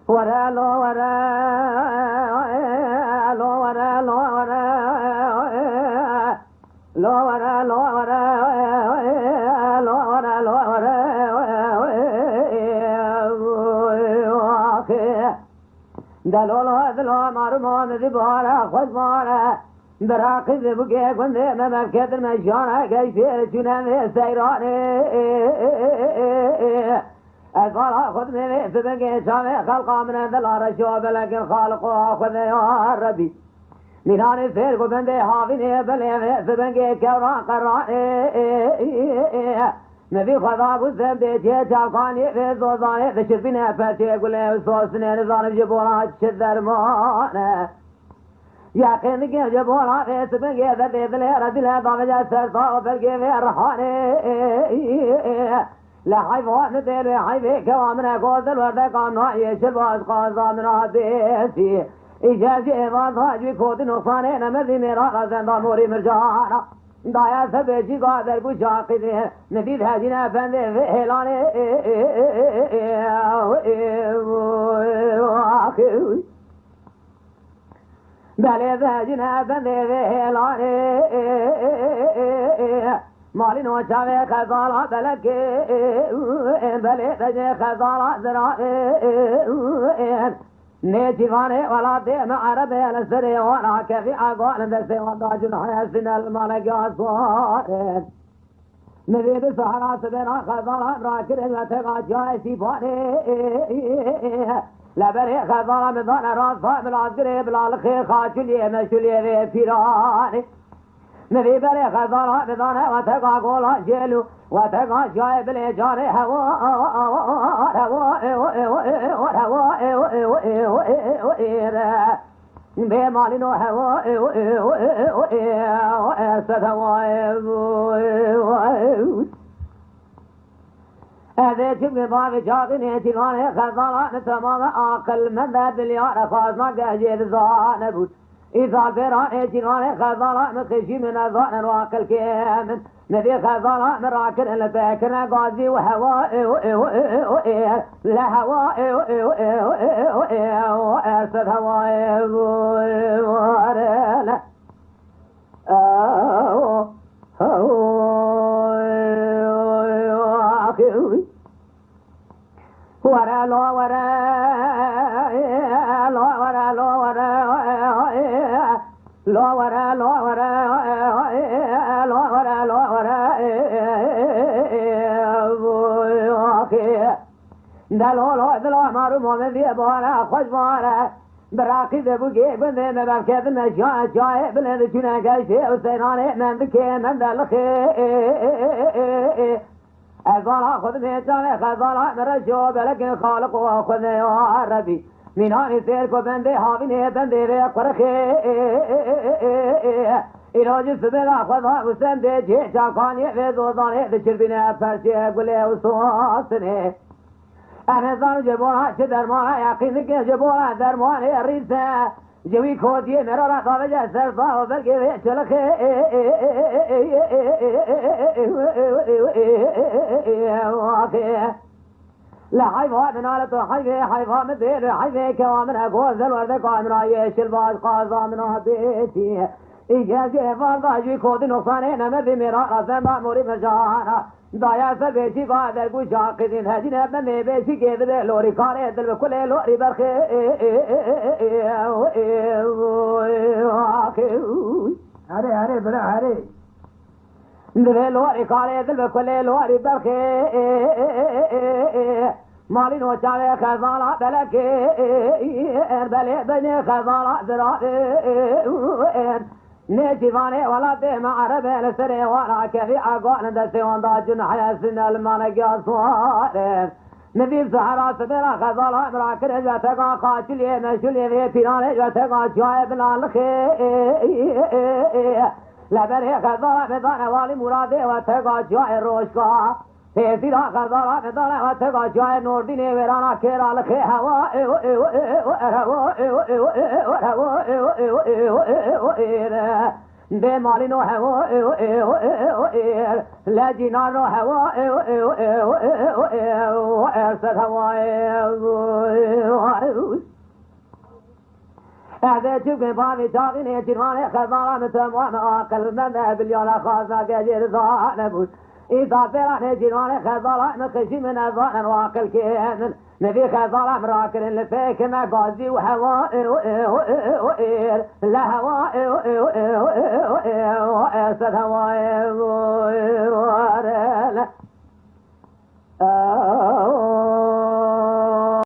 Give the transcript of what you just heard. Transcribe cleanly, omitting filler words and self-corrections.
ورا لو ورا لو ورا لو ورا لو ورا لو ورا لو ورا لو ورا دلولو دلو مرمون ذبارا خود مارا براقي ذبقى كنت مملكة المجانة كيفير جنان سيراني الفرح خذ من فبقى شامي خلقا من الدلار الشوب لكن خالقها خذ يا ربي من هاني الفير قبندي حافظي بلي فبقى كورا قراني نبي خذا قسم بيتي جاقاني في زوزاني فشر بنا فاتي قولي وصوصني نظام جبورات شذر مانا يا قينك جبورات في سبقى ذبي ذلي ردلها ضامجة سرطا وفرقي في الرحاني لا حيفوات مثل حيفي كوامنا قوزل وردقان رأي شلواز قازا من عديسي إجازي إضاظها جوي نقصاني نمذي ميراغ زندان موري مرجانا دايا سبيشي قادر بشاقي نفيد هاجنا فندي في هلاني بلي هاجنا فندي في هلاني مالين وشاوي خزالة بلكي بلي تجي خزالة زرائي نيتيفاني ولا ديم عربي لسري وانا كفي اقوال دسي وضاجن حيسن الملك اصوارين نبي بسحرات بنا خزالة براكر وتقا جايسي فاني لبري خزالة مدان راس فاهم العسكري بلا الخي خاجلي مشلي في فيراني نبي بري خزالة مدان وتقا قولا جيلو وتقا جايب لي جاري بمالينو هذا جبني بابي جاقني تلواني خزالة تمام عقل من ذا دليار فازنا قاجي ذا نبوت إذا الفيران جنواني خزالة مخشي من الظان وعقل كامل نبي خزالة من راكن الباكر قاضي وهواء لا هواء أسد هواء ورلا ورا لا ورا لا ورا لا ورا لا ورا لا ورا لا ورا لا ورا دلولو دلو مارو مومدي بارا خوش بارا براقي ذبوكي بندي مبكي بنشاء جاي بلند جنا قايشي وسيناني من ذكي من دلخي الفرح خذ ميتاني خزالة مرشو بلكن خالق وخذ يا ربي من هاني سيركو بندي حافيني بندي ريق فرخي إراج سبلا خذها وسندي جي شاقاني في زوزاني ذكر بنا فرشي قولي وصوصني أنا ظن جبونا شدرمانا يقينك جبونا درماني الريسة جوي كودي مرارا طابجة سرطا وبرقي في شلخي لا حيفا من آلة حيفا مثل حيفا كوامن أقوز الورد قامن عيش الباز قازا من بيتي إجازي فرضا جوي كودي نقصاني نمذي مرارا سنبا موري مجانا دايا سبيشي قادر بشاقدين هجين ابن بيشي كيد لوري كاري دل بكل لوري برخي هاري بلا هاري دل لوري كاري دل بكل لوري برخي مالين وشاوي خزالة بلكي بلي بني خزالة ذرائي نيتيفاني ولا ديم عربي لسري وانا كفي اقوال دسي وانضاجن حيسن الملك اصوارين نبي سحرات بلا خزالة براكر جاتقا خاشلي مشلي في بيراني جاتقا جايب لالخي لبري خزالة بدان والي مرادي واتقا جاي روشكا في سيرا خزالة بدان واتقا جاي نور ديني ورانا كيرا لخي هواء بمالينو هواء لا جنانو هواء أرسل هواء هذا تبقى بامي تاغيني جنواني خزانة متموان آقل من بليون خازنا كجير زان بود إذا بيراني جنواني خزانة مخشي من أزان واقل كيمن نبي خزانة مراكل لفيك مقازي وحوائر وإير لا هوائر وإير سد هوائر وإير